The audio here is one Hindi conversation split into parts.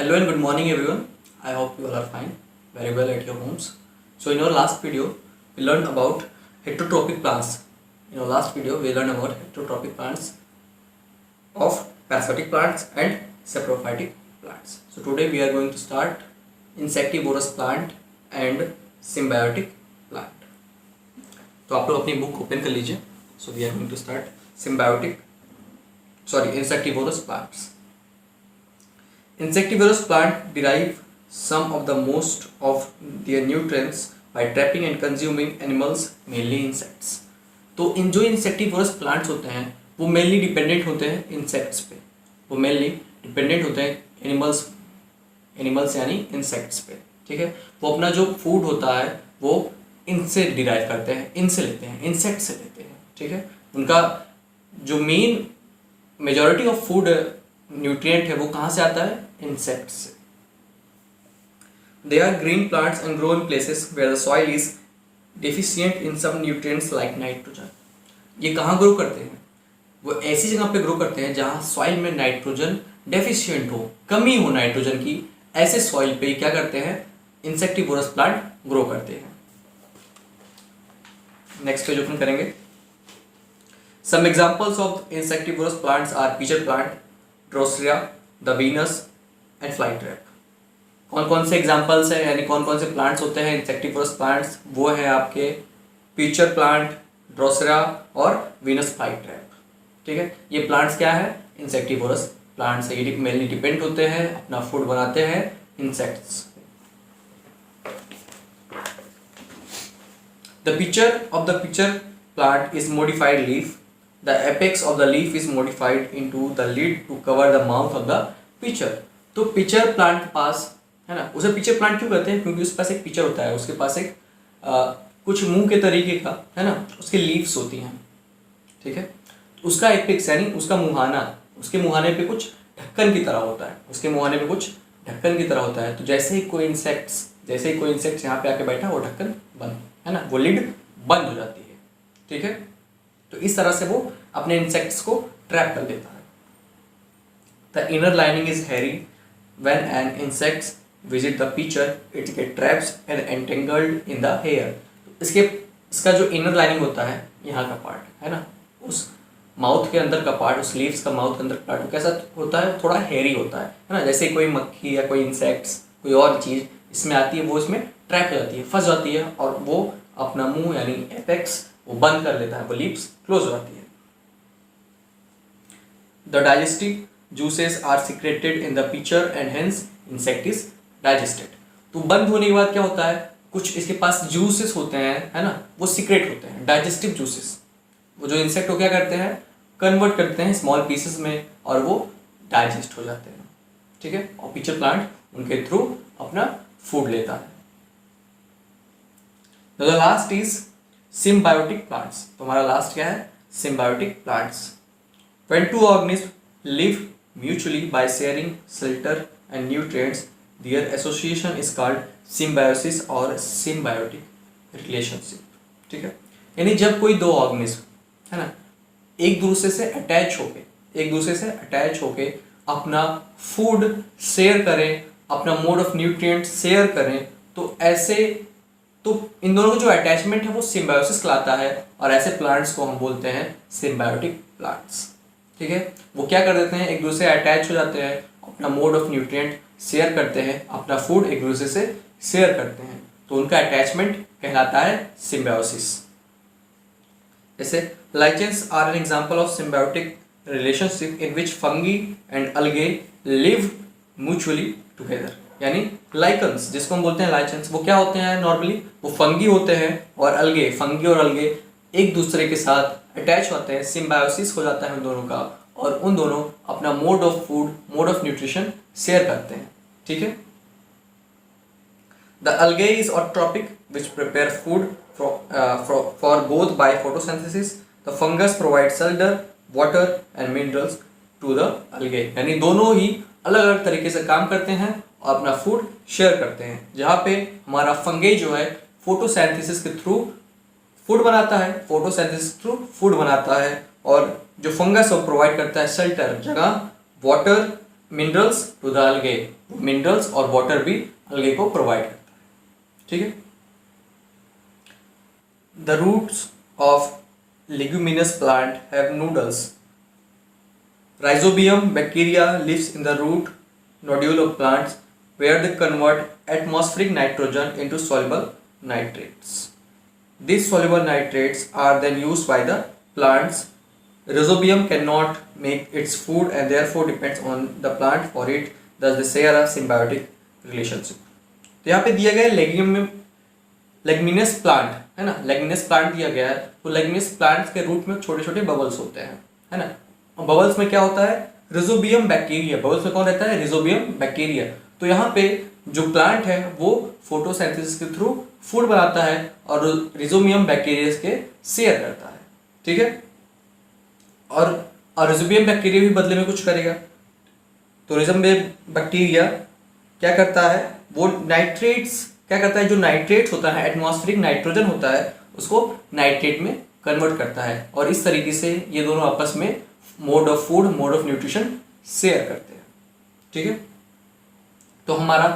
Hello and good morning everyone. I hope you all are fine, very well at your homes. So in our last video, we learned about heterotrophic plants. In our last video, we learned about heterotrophic plants of parasitic plants and saprophytic plants. So today we are going to start insectivorous plant and symbiotic plant. तो आप लोग अपनी बुक ओपन कर लीजिए. So we are going to start insectivorous plants. Insectivorous plant derive some of the most of their nutrients by trapping and consuming animals, mainly insects. तो इन जो insectivorous plants होते हैं वो mainly dependent होते हैं insects पे. वो mainly dependent होते हैं animals यानी insects पे. ठीक है. वो अपना जो food होता है वो इनसे derive करते हैं, इनसे लेते हैं, insect से लेते हैं. ठीक है. उनका जो main majority of food nutrient है वो कहाँ से आता है? इंसेक्ट से. They are green plants and grow in places where the soil is deficient in some nutrients like nitrogen. ये कहाँ ग्रो करते हैं? वो ऐसी जगह पे ग्रो करते हैं जहाँ सॉइल में नाइट्रोजन डेफिशिएंट हो, कमी हो नाइट्रोजन की. ऐसे सॉइल पे क्या करते हैं? इंसेक्टिवोरस प्लांट ग्रो करते हैं. नेक्स्ट पेज ओपन करेंगे. Some examples of insectivorous plants are pitcher plant, drosera, the Venus and fly trap. कौन कौन से एग्जाम्पल्स हैं यानी कौन कौन से प्लांट्स होते हैं इंसेक्टिवोरस प्लांट्स? वो है आपके पीचर प्लांट, ड्रोसरिया और वीनस फ्लाई ट्रैप. ठीक है. ये प्लांट्स क्या है? इंसेक्टिवोरस प्लांट्स है. ये मेनली डिपेंड होते हैं, अपना फूड बनाते हैं insects. The pitcher of the pitcher plant is modified leaf. The apex of the leaf is modified into the lid to cover the mouth of the pitcher. तो पिचर प्लांट के पास है ना, उसे पिचर प्लांट क्यों कहते हैं? क्योंकि उसके पास एक पिचर होता है, उसके पास एक कुछ मुंह के तरीके का है ना, उसके लीव्स होती हैं. ठीक है. उसका एपेक्स यानी उसका मुहाना, उसके मुहाने पे कुछ ढक्कन की तरह होता है, उसके मुहाने पे कुछ ढक्कन की तरह होता है. तो जैसे ही कोई इंसेक्ट्स यहाँ पे आके बैठा, वो ढक्कन बंद है ना, वो लिड बंद हो जाती है. ठीक है. तो इस तरह से वो अपने इंसेक्ट्स को ट्रैप कर लेता है. The inner lining is hairy. When an insects visit the pitcher it get traps and entangled in the hair. इसका जो इनर लाइनिंग होता है, यहाँ का पार्ट है ना, उस माउथ के अंदर का पार्ट, उस लीव्स का माउथ के अंदर पार्ट कैसा होता है? थोड़ा हेरी होता है ना. जैसे कोई मक्खी या कोई इंसेक्ट्स, कोई और चीज़ इसमें आती है, वो इसमें ट्रैप हो जाती है, फंस जाती है, और वो अपना मुंह यानी एपेक्स वो बंद कर लेता है, वो लिप्स क्लोज हो जाती है. The digestive juices are secreted in the pitcher and hence insect is digested. तो बंद होने के बाद क्या होता है? कुछ इसके पास जूसेस होते हैं है ना, वो सीक्रेट होते हैं, डाइजेस्टिव जूसेस. वो जो इंसेक्ट को क्या करते हैं? कन्वर्ट करते हैं स्मॉल पीसेस में, और वो डाइजेस्ट हो जाते हैं. ठीक है. और पिचर प्लांट उनके थ्रू अपना फूड लेता है. The last is symbiotic plants. तो हमारा लास्ट क्या है? Symbiotic plants. When two organisms live mutually by sharing shelter and nutrients, their association is called symbiosis or symbiotic relationship. ठीक है. यानी जब कोई दो ऑर्गेनिज्म है ना एक दूसरे से अटैच होके अपना फूड शेयर करें, अपना मोड ऑफ न्यूट्रिएंट शेयर करें, तो इन दोनों का जो अटैचमेंट है वो सिम्बायोसिस कहलाता है. और ऐसे प्लांट्स को हम बोलते हैं सिम्बायोटिक प्लांट्स. ठीक है. वो क्या कर देते हैं? एक दूसरे से अटैच हो जाते हैं, अपना मोड ऑफ न्यूट्रिएंट शेयर करते हैं, अपना फूड एक दूसरे से शेयर करते हैं, तो उनका अटैचमेंट कहलाता है सिम्बायोसिस. जैसे lichens are an example of symbiotic relationship in which fungi and algae live mutually together. यानी लाइकन्स जिसको हम बोलते हैं लाइचेंस, वो क्या होते हैं? नॉर्मली वो फंगी होते हैं, और फंगी और अलगे एक दूसरे के साथ अटैच होते हैं, सिम्बायोसिस हो जाता है उन दोनों का, और उन दोनों अपना mode of food, mode of nutrition share करते हैं. ठीक है. The algae is autotrophic which prepare food for both by photosynthesis. The fungus provide shelter, water and minerals to the algae. यानी दोनों ही अलग अलग तरीके से काम करते हैं और अपना फूड शेयर करते हैं. जहाँ पे हमारा फंगी जो है फोटोसिंथेसिस के थ्रू फूड बनाता है, और जो फंगस वो प्रोवाइड करता है शेल्टर, जगह, water minerals to the algae, minerals और वाटर भी अलगे को प्रोवाइड करता है। ठीक है। The roots of leguminous plant have nodules. Rhizobium bacteria lives in the root nodule of plants where they convert atmospheric nitrogen into soluble nitrates. These soluble nitrates are then used by the plants. Rhizobium cannot make its food and therefore depends on the plant for it. Thus they share a symbiotic relationship. तो यहाँ पे दिया गया है लेग्यूमिनस प्लांट है ना, लेग्यूमिनस प्लांट दिया गया है। तो लेग्यूमिनस प्लांट्स के रूट में छोटे छोटे बबल्स होते हैं, है ना। बबल्स में क्या होता है? रिजोबियम बैक्टीरिया। बबल्स में कौन रहता है? रिजोबियम बैक्टीरिया। तो यहाँ पे जो प्लांट है वो फोटोसिंथेसिस के थ्रू फूड बनाता है और रिजोबियम बैक्टीरिया के शेयर करता है। ठीक है। और रिजोबियम बैक्टीरिया भी बदले में कुछ करेगा। तो रिजोबियम बैक्टीरिया क्या करता है? वो नाइट्रेट्स क्या करता है? जो नाइट्रेट्स होता है, एटमॉस्फेरिक नाइट्रोजन होता है, उसको नाइट्रेट में कन्वर्ट करता है और इस तरीके से ये दोनों आपस में mode of food, mode of nutrition share करते हैं। ठीक है। तो हमारा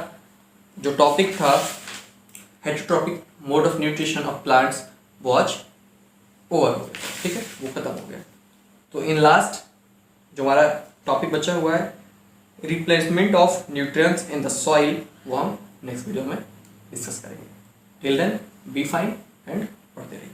जो टॉपिक था heterotrophic mode of nutrition of plants वो आज ओवर हो गया। ठीक है, वो खत्म हो गया। तो इन लास्ट जो हमारा टॉपिक बचा हुआ है replacement of nutrients in the soil, वो हम नेक्स्ट वीडियो में डिस्कस करेंगे। Till then be fine and पढ़ते रहिए।